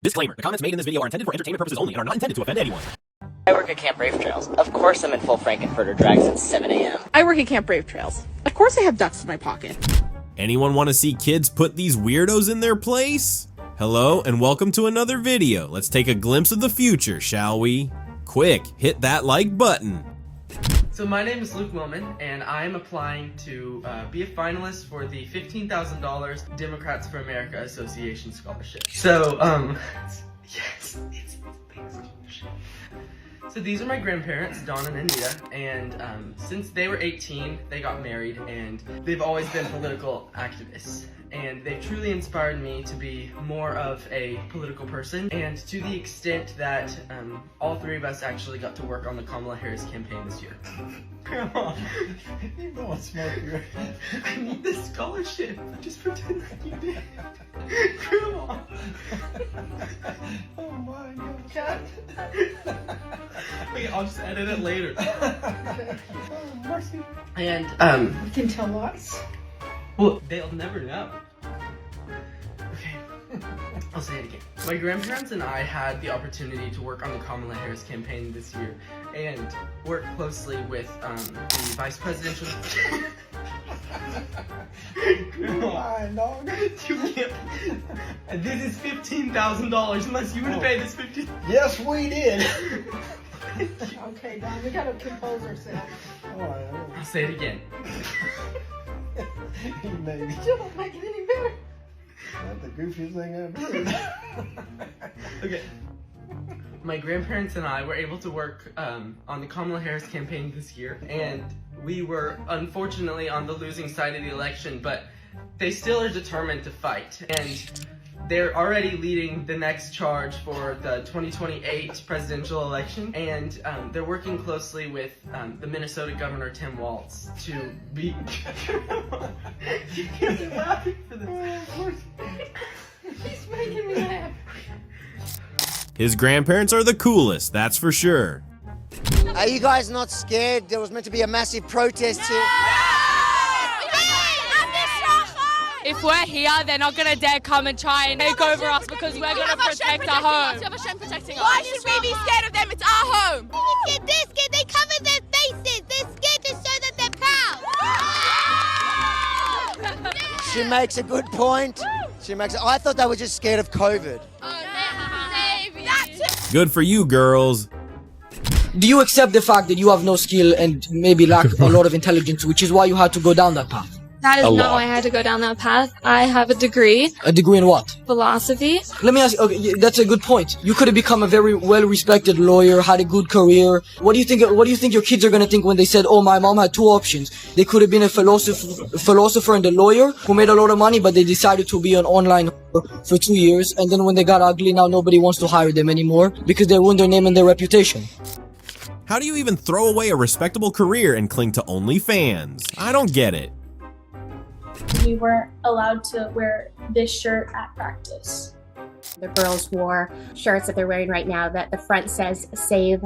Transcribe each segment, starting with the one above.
Disclaimer, the comments made in this video are intended for entertainment purposes only and are not intended to offend anyone. I work at Camp Brave Trails. Of course I'm in full Frankenfurter drag since 7 a.m. I work at Camp Brave Trails. Of course I have ducks in my pocket. Anyone want to see kids put these weirdos in their place? Hello and welcome to another video. Let's take a glimpse of the future, shall we? Quick, hit that like button. So my name is Luke Willman, and I'm applying to be a finalist for the $15,000 Democrats for America Association Scholarship. So, yes, it's a big scholarship. So these are my grandparents, Dawn and Anita, and since they were 18, they got married, and they've always been political activists. And they've truly inspired me to be more of a political person, and to the extent that all three of us actually got to work on the Kamala Harris campaign this year. Grandma, you know what's smoking. I need this scholarship. Just pretend like you did. Grandma. Oh my God. Wait, I'll just edit it later. Oh, mercy. And You can tell us. well, they'll never know. Okay, I'll say it again. My grandparents and I had the opportunity to work on the Kamala Harris campaign this year and work closely with the vice presidential. Fine, dog. You can't. And this is $15,000 unless you were to pay this $15,000. Yes, we did. Okay, Don, we gotta compose ourselves. All right. I'll say it again. Maybe. You don't make it any better. That's the goofiest thing I've heard. Okay. My grandparents and I were able to work on the Kamala Harris campaign this year, and we were unfortunately on the losing side of the election, but they still are determined to fight, and they're already leading the next charge for the 2028 presidential election, and they're working closely with the Minnesota Governor Tim Walz to be. You can't be laughing for this. He's making me laugh. His grandparents are the coolest, that's for sure. Are you guys not scared? There was meant to be a massive protest here. If we're here, they're not gonna dare come and try and take over us because we're gonna protect our home. We have a shed protecting us. Why should we be scared of them? It's our home. They're scared. They cover their faces. They're scared to show that they're proud. She makes a good point. I thought they were just scared of COVID. Maybe. Good for you, girls. Do you accept the fact that you have no skill and maybe lack a lot of intelligence, which is why you had to go down that path? That is not why I had to go down that path. I have a degree. A degree in what? Philosophy. Let me ask you, okay, that's a good point. You could have become a very well-respected lawyer, had a good career. What do you think your kids are gonna think when they said, oh, my mom had two options? They could have been a philosopher and a lawyer who made a lot of money, but they decided to be an online for 2 years, and then when they got ugly, now nobody wants to hire them anymore because they ruined their name and their reputation. How do you even throw away a respectable career and cling to OnlyFans? I don't get it. We weren't allowed to wear this shirt at practice. The girls wore shirts that they're wearing right now that the front says Save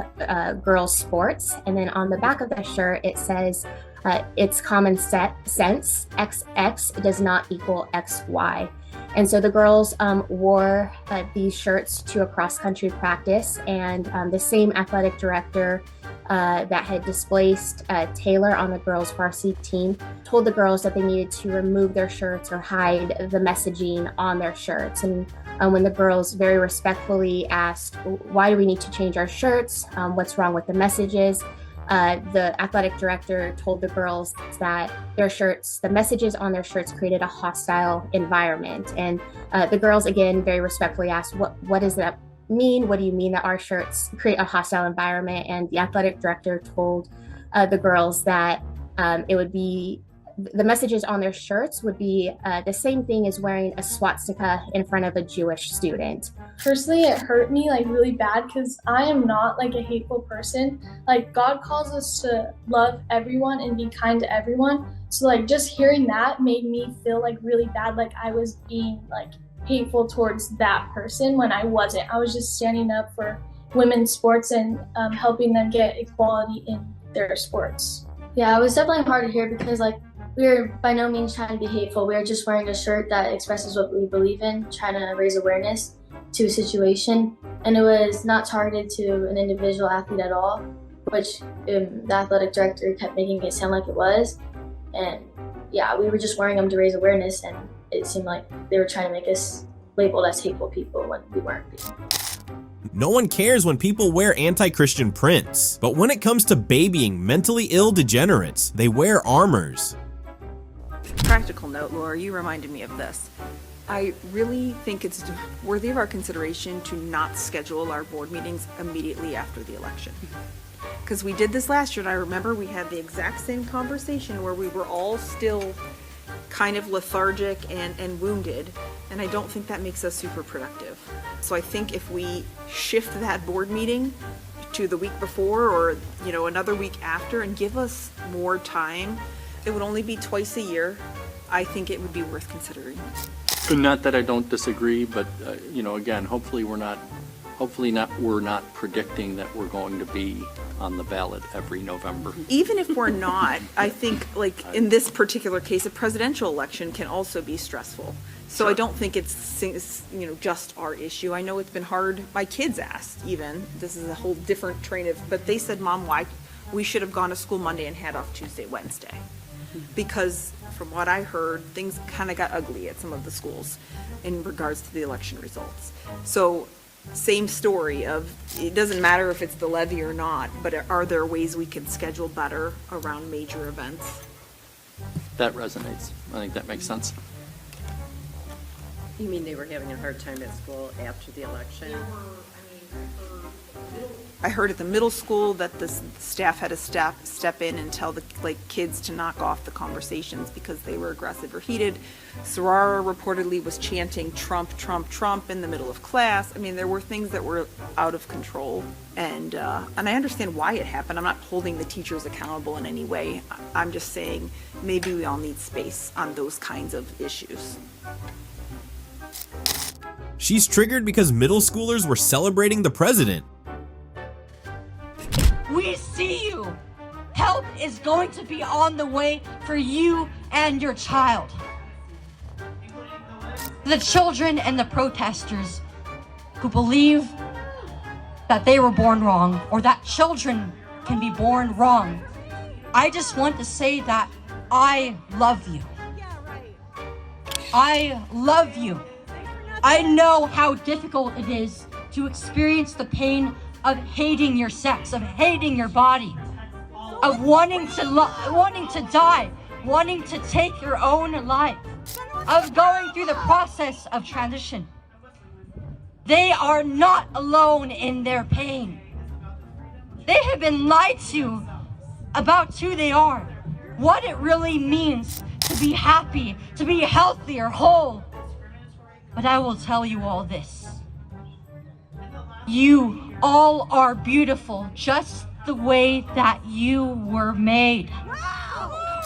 Girls Sports, and then on the back of the shirt it says it's common sense, XX does not equal XY. And so the girls wore these shirts to a cross-country practice, and the same athletic director that had displaced Taylor on the girls' varsity team told the girls that they needed to remove their shirts or hide the messaging on their shirts. And when the girls very respectfully asked, why do we need to change our shirts? What's wrong with the messages? The athletic director told the girls that their shirts, the messages on their shirts created a hostile environment. And the girls, again, very respectfully asked, what does that mean? What do you mean that our shirts create a hostile environment? And the athletic director told the girls that it would be, the messages on their shirts would be the same thing as wearing a swastika in front of a Jewish student. Personally, it hurt me like really bad because I am not like a hateful person. Like God calls us to love everyone and be kind to everyone. So like just hearing that made me feel like really bad, like I was being like hateful towards that person when I wasn't. I was just standing up for women's sports and helping them get equality in their sports. Yeah, it was definitely hard to hear because like we were by no means trying to be hateful. We were just wearing a shirt that expresses what we believe in, trying to raise awareness. to a situation, and it was not targeted to an individual athlete at all, which the athletic director kept making it sound like it was. And yeah, we were just wearing them to raise awareness, and it seemed like they were trying to make us labeled as hateful people when we weren't being. No one cares when people wear anti-Christian prints, but when it comes to babying mentally ill degenerates, they wear armors. Practical note, Laura, you reminded me of this. I really think it's worthy of our consideration to not schedule our board meetings immediately after the election. Because we did this last year, and I remember we had the exact same conversation where we were all still kind of lethargic and wounded, and I don't think that makes us super productive. So I think if we shift that board meeting to the week before or, you know, another week after and give us more time, it would only be twice a year. I think it would be worth considering. Not that I don't disagree, but you know, again, hopefully we're not predicting that we're going to be on the ballot every November. Even if we're not, I think, like in this particular case, a presidential election can also be stressful. So I don't think it's, you know, just our issue. I know it's been hard. My kids asked even, this is a whole different train of, but they said, Mom, why we should have gone to school Monday and had off Tuesday, Wednesday. Because from what I heard, things kind of got ugly at some of the schools in regards to the election results. So same story of, it doesn't matter if it's the levy or not, but are there ways we can schedule better around major events? That resonates. I think that makes sense. You mean they were having a hard time at school after the election? I heard at the middle school that the staff had to step in and tell the kids to knock off the conversations because they were aggressive or heated. Sorara reportedly was chanting Trump, Trump, Trump in the middle of class. I mean, there were things that were out of control, and I understand why it happened. I'm not holding the teachers accountable in any way. I'm just saying maybe we all need space on those kinds of issues. She's triggered because middle schoolers were celebrating the president. We see you. Help is going to be on the way for you and your child. The children and the protesters who believe that they were born wrong or that children can be born wrong. I just want to say that I love you. I love you. I know how difficult it is to experience the pain of hating your sex, of hating your body, of wanting to die, wanting to take your own life, of going through the process of transition. They are not alone in their pain. They have been lied to about who they are, what it really means to be happy, to be healthy or whole. But I will tell you all this. You all are beautiful just the way that you were made.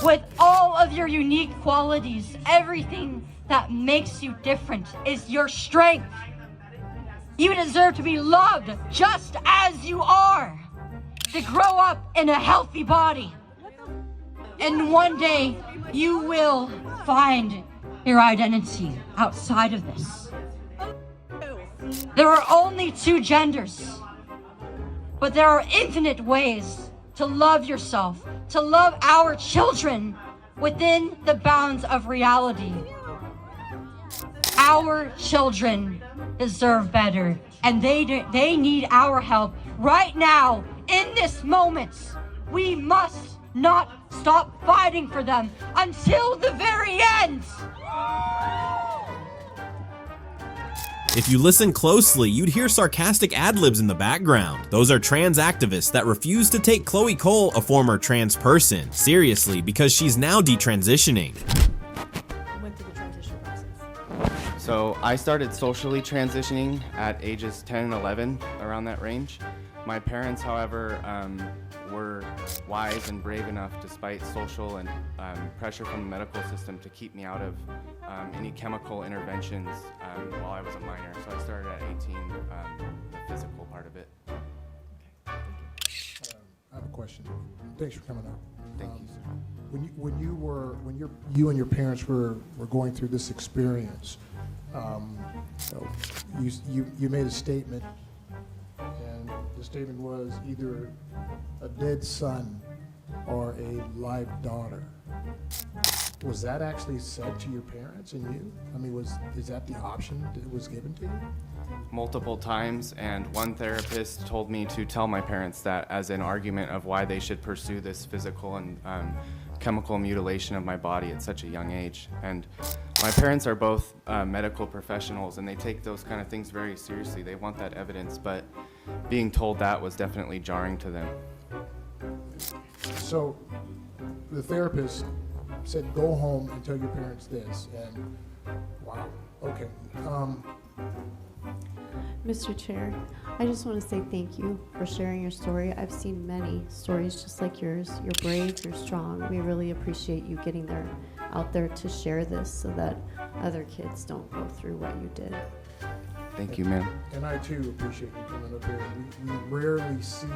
With all of your unique qualities, everything that makes you different is your strength. You deserve to be loved just as you are, to grow up in a healthy body. And one day you will find your identity outside of this. There are only two genders, but there are infinite ways to love yourself, to love our children within the bounds of reality. Our children deserve better, and they need our help right now, in this moment. We must not stop fighting for them until the very end. If you listen closely, you'd hear sarcastic ad-libs in the background. Those are trans activists that refuse to take Chloe Cole, a former trans person, seriously because she's now detransitioning. So I started socially transitioning at ages 10 and 11, around that range. My parents, however, were wise and brave enough, despite social and pressure from the medical system, to keep me out of any chemical interventions while I was a minor. So I started at 18, the physical part of it. I have a question. Thanks for coming out. Thank you, sir. When you and your parents were going through this experience, So you made a statement, and the statement was either a dead son or a live daughter. Was that actually said to your parents and you? I mean, is that the option that was given to you? Multiple times, and one therapist told me to tell my parents that as an argument of why they should pursue this physical and chemical mutilation of my body at such a young age. And my parents are both medical professionals, and they take those kind of things very seriously. They want that evidence, but being told that was definitely jarring to them. So the therapist said, go home and tell your parents this, and wow, okay. Mr. Chair, I just want to say thank you for sharing your story. I've seen many stories just like yours. You're brave, you're strong. We really appreciate you getting out there to share this so that other kids don't go through what you did. Thank you, ma'am. And I too appreciate you coming up here. We rarely see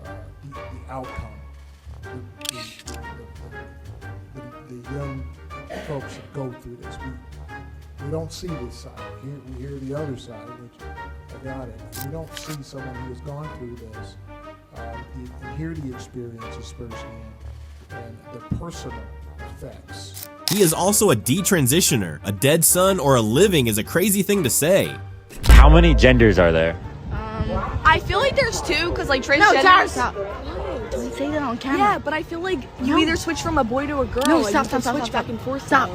the outcome. The young folks that go through this. We don't see this side. We hear the other side, which I got it. We don't see someone who has gone through this. You hear the experiences firsthand and the personal effects. He is also a detransitioner. A dead son or a living is a crazy thing to say. How many genders are there? I feel like there's two, because like transgender. Don't say that on camera. Yeah, but I feel like you either switch from a boy to a girl. No, stop. Back and forth. Stop.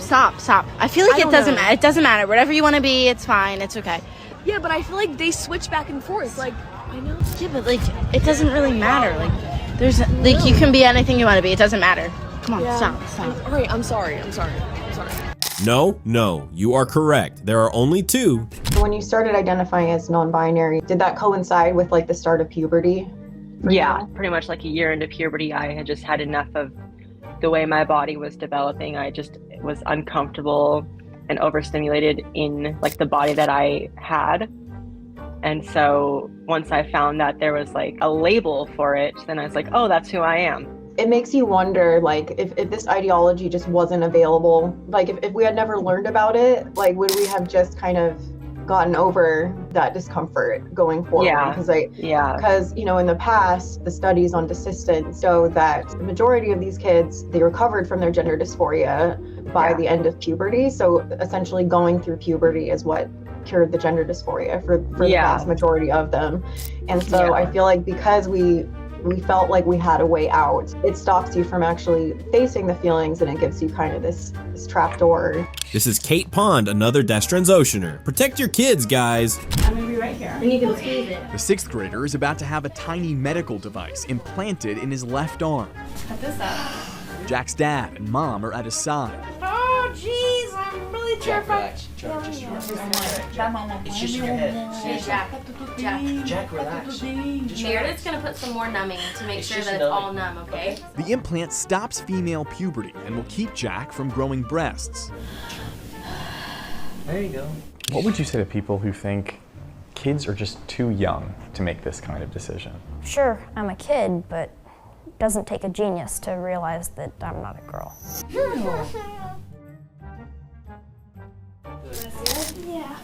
I feel like it doesn't matter. It doesn't matter. Whatever you want to be, it's fine. It's okay. Yeah, but I feel like they switch back and forth. Like, I know. Yeah, but like, it doesn't really matter. Like, there's like, you can be anything you want to be. It doesn't matter. Come on, stop. All right, I'm sorry. No, you are correct. There are only two. When you started identifying as non-binary, did that coincide with like the start of puberty? Yeah, pretty much like a year into puberty, I had just had enough of the way my body was developing. I just was uncomfortable and overstimulated in like the body that I had. And so once I found that there was like a label for it, then I was like, oh, that's who I am. It makes you wonder, like, if this ideology just wasn't available, like if we had never learned about it, like would we have just kind of gotten over that discomfort going forward? Because you know, in the past, the studies on desistance show that the majority of these kids, they recovered from their gender dysphoria by the end of puberty. So essentially going through puberty is what cured the gender dysphoria for the vast majority of them. And so I feel like because we felt like we had a way out, it stops you from actually facing the feelings, and it gives you kind of this trapdoor. This is Kate Pond, another detransitioner. Protect your kids, guys. I'm gonna be right here. And you can squeeze it. The 6th grader is about to have a tiny medical device implanted in his left arm. Cut this up. Jack's dad and mom are at his side. Oh, jeez, I'm really terrified. It's just your head. Hey, Jack, relax. Meredith's gonna put some more numbing to make sure that it's all numb, okay? The implant stops female puberty and will keep Jack from growing breasts. There you go. What would you say to people who think kids are just too young to make this kind of decision? Sure, I'm a kid, but it doesn't take a genius to realize that I'm not a girl.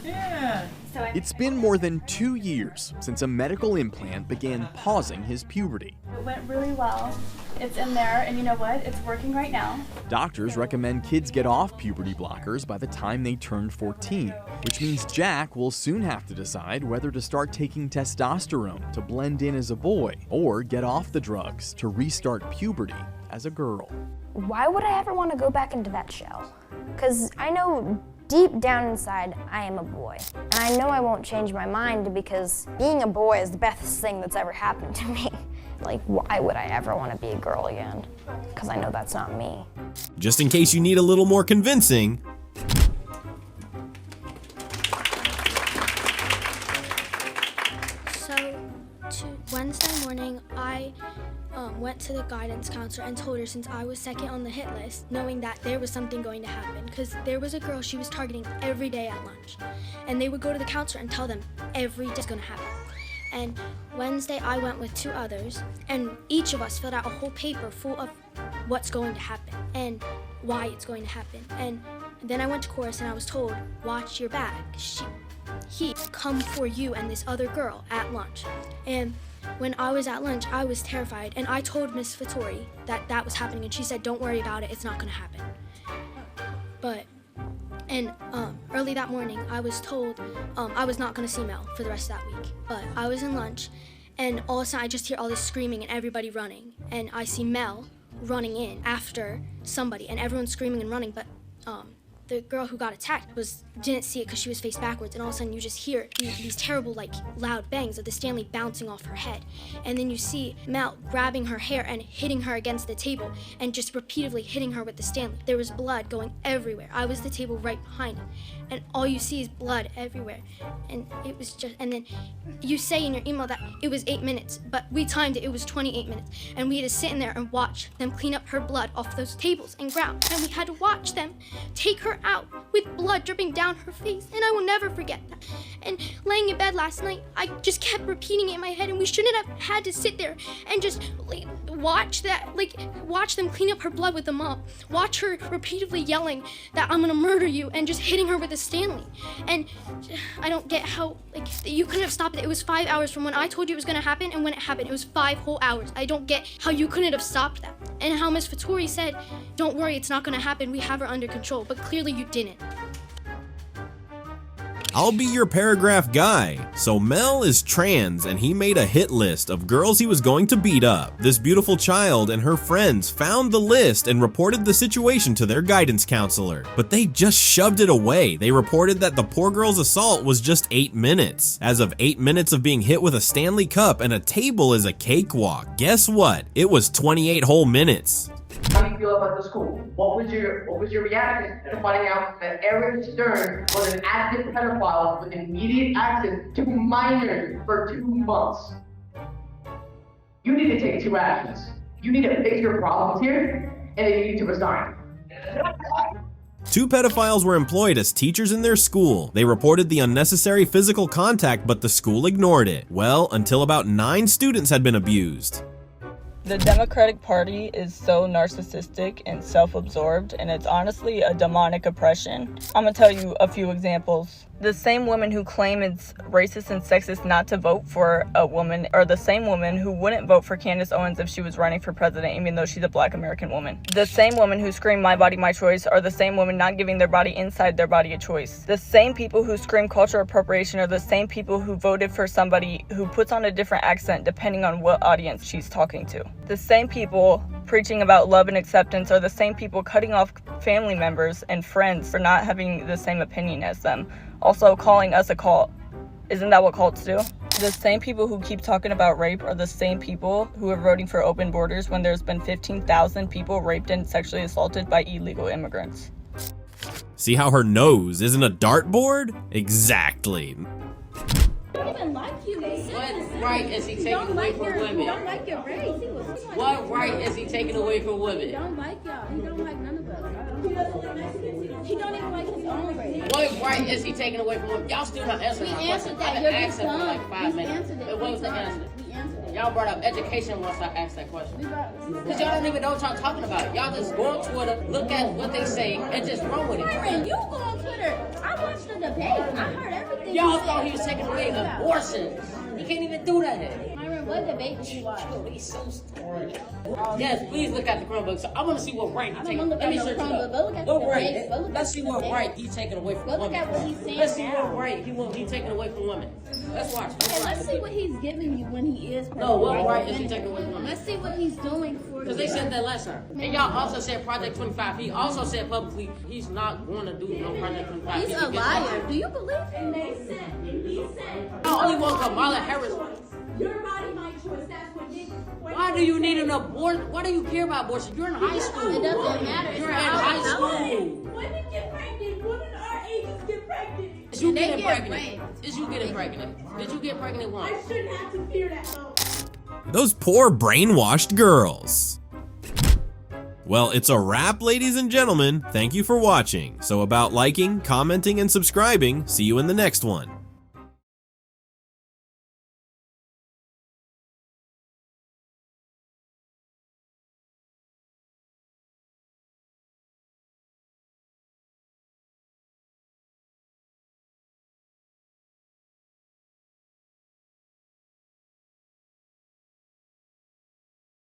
Yeah. It's been more than 2 years since a medical implant began pausing his puberty. It went really well. It's in there, and you know what? It's working right now. Doctors recommend kids get off puberty blockers by the time they turn 14, which means Jack will soon have to decide whether to start taking testosterone to blend in as a boy or get off the drugs to restart puberty as a girl. Why would I ever want to go back into that shell? Because I know deep down inside, I am a boy. And I know I won't change my mind because being a boy is the best thing that's ever happened to me. Like, why would I ever want to be a girl again? Because I know that's not me. Just in case you need a little more convincing. So, Wednesday morning, I went to the guidance counselor and told her since I was second on the hit list, knowing that there was something going to happen, because there was a girl she was targeting every day at lunch, and they would go to the counselor and tell them every day is going to happen. And Wednesday I went with 2 others, and each of us filled out a whole paper full of what's going to happen and why it's going to happen. And then I went to chorus and I was told, watch your back. He come for you and this other girl at lunch. And when I was at lunch, I was terrified, and I told Miss Vittori that that was happening, and she said, don't worry about it, it's not gonna happen. Early that morning, I was told I was not gonna see Mel for the rest of that week. But I was in lunch, and all of a sudden I just hear all this screaming and everybody running, and I see Mel running in after somebody, and everyone's screaming and running, but the girl who got attacked didn't see it because she was face backwards, and all of a sudden you just hear these terrible, like, loud bangs of the Stanley bouncing off her head. And then you see Mel grabbing her hair and hitting her against the table and just repeatedly hitting her with the Stanley. There was blood going everywhere. I was the table right behind it, and all you see is blood everywhere. And it was just, and then you say in your email that it was 8 minutes, but we timed it, it was 28 minutes. And we had to sit in there and watch them clean up her blood off those tables and ground. And we had to watch them take her out with blood dripping down her face, and I will never forget that. And laying in bed last night, I just kept repeating it in my head, and we shouldn't have had to sit there and just watch them clean up her blood with the mop, watch her repeatedly yelling that I'm gonna murder you and just hitting her with a Stanley. And I don't get how, you couldn't have stopped it. It was 5 hours from when I told you it was gonna happen and when it happened. It was 5 whole hours. I don't get how you couldn't have stopped that. And how Miss Vittori said, don't worry, it's not gonna happen, we have her under control, but clearly you didn't. I'll be your paragraph guy. So Mel is trans and he made a hit list of girls he was going to beat up. This beautiful child and her friends found the list and reported the situation to their guidance counselor, but they just shoved it away. They reported that the poor girl's assault was just 8 minutes. As of 8 minutes of being hit with a Stanley Cup and a table is a cakewalk, guess what? It was 28 whole minutes. How do you feel about the school? What was your reaction to finding out that Aaron Stern was an active pedophile with immediate access to minors for 2 months? You need to take 2 actions. You need to fix your problems here, and then you need to resign. 2 pedophiles were employed as teachers in their school. They reported the unnecessary physical contact, but the school ignored it. Well, until about 9 students had been abused. The Democratic Party is so narcissistic and self-absorbed, and it's honestly a demonic oppression. I'm gonna tell you a few examples. The same women who claim it's racist and sexist not to vote for a woman are the same women who wouldn't vote for Candace Owens if she was running for president, even though she's a Black American woman. The same women who scream "my body, my choice" are the same women not giving their body inside their body a choice. The same people who scream cultural appropriation are the same people who voted for somebody who puts on a different accent depending on what audience she's talking to. The same people preaching about love and acceptance are the same people cutting off family members and friends for not having the same opinion as them. Also calling us a cult. Isn't that what cults do? The same people who keep talking about rape are the same people who are voting for open borders when there's been 15,000 people raped and sexually assaulted by illegal immigrants. See how her nose isn't a dartboard? Exactly. What right is he taking away from women? Don't like your race. What right is he taking away from women? He don't like y'all. He don't like none of us. He don't even like his own race. What right is he taking away from women? Y'all still not answering my question. Answered that. I've You're been just asking for dumb. like 5 minutes. What was the answer? Y'all brought up education once I asked that question. Because y'all don't even know what y'all talking about. Y'all just go on Twitter, look at what they say, and just run with it. Myron, you go on Twitter. I watched the debate. I heard everything. Y'all thought he was taking away abortions. He can't even do that here. Myron, what debate did you watch? He's so stupid. Yes, please look at the Chromebook. So I want to see what right he's taking. Let me search it up. What right? Let's see what right he's taking away from women. Look at what he's saying. Let's see what right he's taking away from women. Let's watch. Let's see what he's giving you when he is. No, what right is he taking away from women? Let's see what he's doing for. Because they said that last time. And y'all also said Project 25. He also said publicly he's not going to do no Project 25. He's a liar. Do you believe him? They said. I only want Kamala Harris. Your body, my choice. That's what did. Why do you need an abortion? Why do you care about abortion? You're in high school. It doesn't matter. You're in high school. Women get pregnant. Women our ages get pregnant. Is you getting pregnant? Is you getting pregnant? Did you get pregnant once? I shouldn't have to fear that though. Those poor brainwashed girls. Well, it's a wrap, ladies and gentlemen. Thank you for watching. So about liking, commenting, and subscribing. See you in the next one.